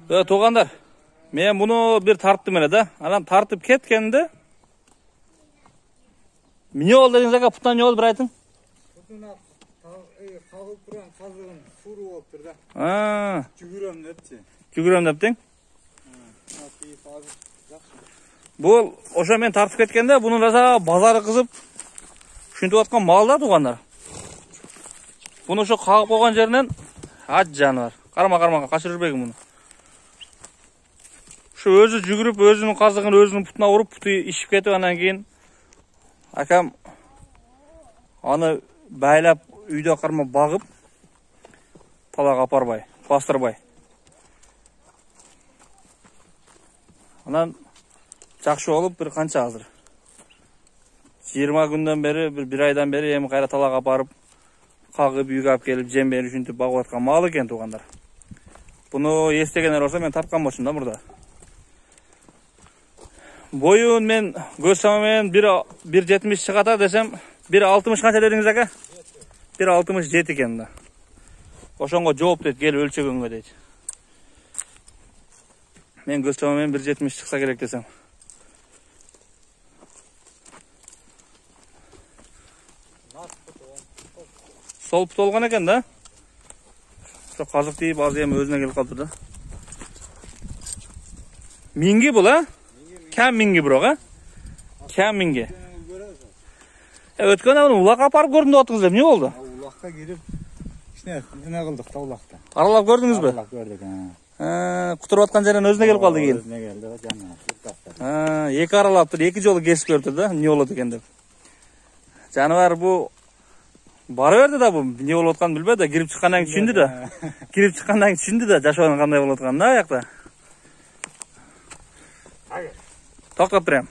To'g'anlar, men buni bir tartdim edi da. Anam tartib ketganda ne oldu dediniz aka? Putdan ne oldu bir aytın? Putuna qag'ib turgan qazig'in suri bo'libdir da. Ha. Juguram debdi. Juguram debding? Bu o'sha men tartib ketganda buni rosa bozori qizib shunday atgan mallar to'g'anlar. Buni o'sha qag'ib qo'ygan yeridan haj jonivor. Qarama qachiribegim buni. Şu özü jugurib, özünün qazig'ini o'zining putuna urib, puti ishib ketib, andan keyin akam onu baylab uyda qarma bag'ib talaga aparbay, bastirbay. Anan жақсы olib bir qancha hozir. 20 kundan beri, bir aydan beri hem qayra talaga aparib, qag'ib uyga olib kelib, jem berib shunday bag'ib atgan mal ekan to'g'anlar. Buni estiganlar olsa men topgan bo'lsam da burada. Boyun men görsem 1.70 çıkata desem 1.60 kaça dediniz aka? 1.67 ekan da. Oşonga жооп deydi, gel ölçegönge deydi. Men görsem 1.70 çıksa gerek desem. Sol put olgan ekan da. Şu kazık deyip az yem özüne gelip kaldı da. Mingi bu la? Kam mingi bro ha? Kam mingi. Ötken onu ulak aparıp gördüm attınız ne oldu? Ulakka girip ne kıldık da ulakta. Aralap gördünüz mü? Aralap gördük ha. Kuturup atkan yerden özüne gelip kaldı keyin. Özüne geldi canına. Ha, iki aralaptır, iki jolu kesip gördü da ne oldu ekan dep. Canavar bu barıverdi da bu ne olup atkanını bilmedi de girip çıkandan düşündü de. Girip çıkandan düşündü de Jaşo'nun qanday olup atkanını ne ayakta? Toqtab turayım.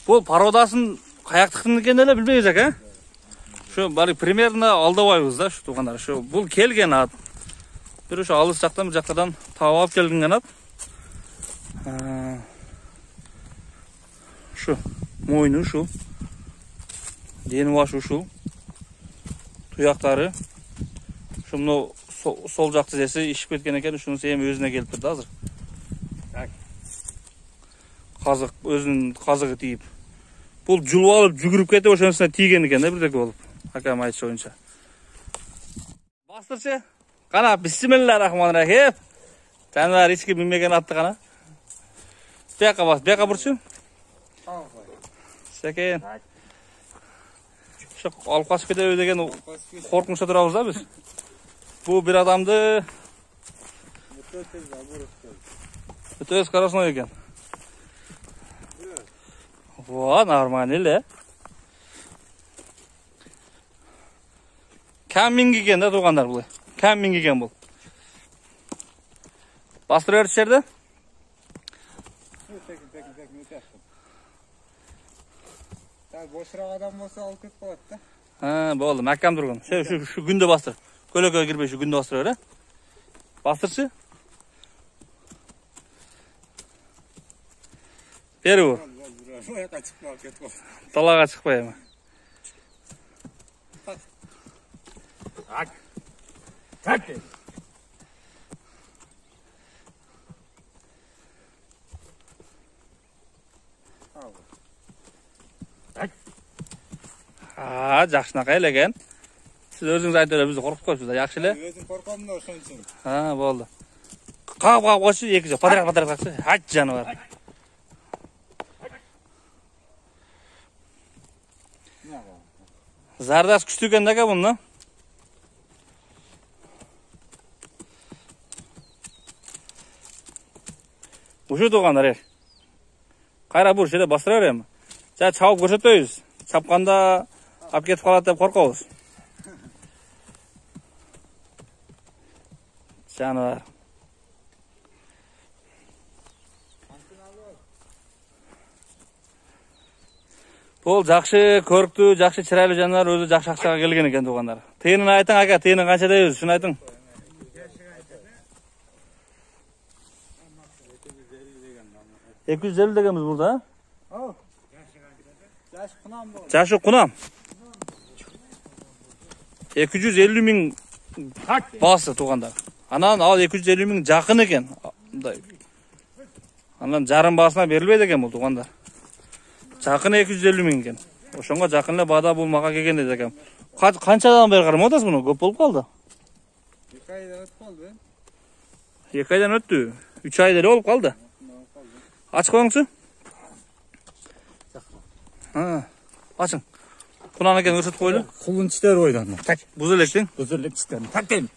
Bu parodaсын kayaktıktın ekan ele bilbeymiz aka. Şu bari примерно алдабайбыз da şu туғандар. Şu бұл kelgen at. Bir şu alыс жақтан bir жақтардан тауып алып келген at. Şu moynu şu. Deni başı şu. Tuyaqtары. Şu mынау sol жақ тізесі ішіп кеткен екен. Şunun hem özüne gelip turdu hazır. Qazıq özünün qazığı tiyip. Бұл julub alıp жүгүрүп кетип ошонусuna тийген экен да бирдеке болуп. Акам айтышы боюнча. Bastırчы. Qana bismillahirrahmanirrahim. Жаныбар ички минбеген атты qana. Бияка бас, бияка бурчу. Секен. Şu alıp kaçıp ketебиз деген коркунучта турабыз да биз. Bu bir adamdı. Өтө скоростной экен. Во, нормально. Каминг екен да туғандар бұл. Каминг екен бұл. Бастырып берді жерді. Boşıрақ адам болса алып кетіп қалады да. Ha, болды. Мәккам тұрған. Şu günde bastır. Kölököy girбей şu günde bastır öyle. Bastırçı. Beri bu. Talağa çıkmaya mı? Tak. Tak. Ha, жақшынақа эле экен. Siz özünüz aytып эле бизди коркутуп коюпсуз да, жакшы эле. Өзүм коркомун да ошон үчүн. Ha, болду. Кагып койчу, эки жок, падарак какчы. Хач жаныбар. Zardasi күчтүү экен да aka bundan. Ушул тугандар. Кайра бур жерде бастыра берем. Жа чабып көрсөтпөйбүз. Чапканда алып кетип калат деп коркобуз. Жаныбар. Бул жакшы көрктүү, жакшы чырайлуу жаныбар, өзү жакшы акчага келген экен тугандар. Тыйынын айтың aka, тыйынын канча дейбиз, шуну айтың. 250 degenmiz burada. Jaşı Kunam. 250 ming bası tuğanda. Анан ал 250 миң жакын экен. Мындай. Анан жарым басына берилбейт экен бул туугандар. Жакын 250 миң экен. Ошонго жакын эле баада бул мага келген дейт экем. Канчадан бери карап атасыз муну? Көп болуп калды. 2 айда өтүп калды. 2 айдан өттү. 3 айда эле болуп калды. Ачып коюңчу. Ачың. Кунан экен көрсөтүп койлу. Кулун читер ойдан. Так. Буз электиң. Буз элек читер. Тактем.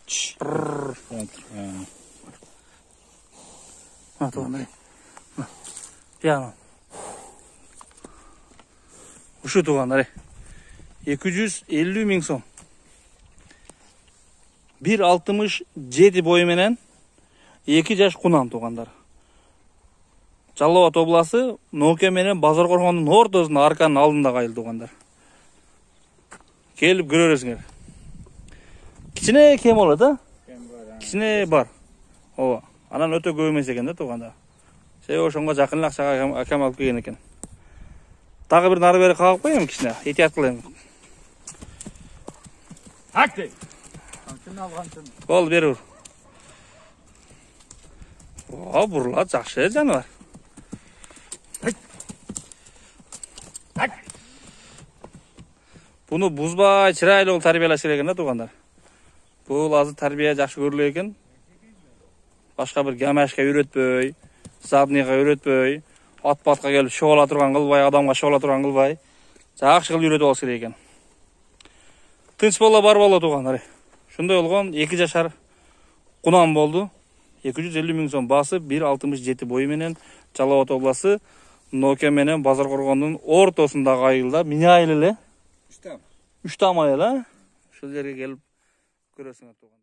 Туугандар. Яна. Ушу туугандар. 250 миң сом. 1,67 бою менен 2 жаш кунан туугандар. Жалал Абад обласы Ноке менен Базар Коргондун ортосунда арканын алдында кайыл туугандар. Келип көрөрсүңөр. Кичине кем болот, а? Кичине бар. Ооба. Анан өтө көп эмес экен да туугандар. Себеби ошонго жакын эле акчага акам алып келген экен. Дагы бир нары бери кагып коем кичине. Этият кылайын. Акти. Канчын алганчын. Бол берүр. Бурулат жакшы жаныбар. Буну бузбай чырайлуу тарбиялаш керек экен да туугандар. Бул азыр тарбия жакшы көрүлө экен. Башка бир гамашка үйрөтпөй, задныйга үйрөтпөй, ат-батка келип шогула турган кылбай, адамга шогула турган кылбай, жакшы кылып үйрөтүп алыш керек экен. Тынч боло бар боло туугандар. Ошондой болгон 2 жашар кунан болду. 250 миң сом басы, 1,67 бою менен Жалал Абад обласы Ноке менен Базар Коргондун ортосундагы айылда мини айыл эле. 3 там айыл, а? Ошол жерге келип көрөсүңөр туугандар.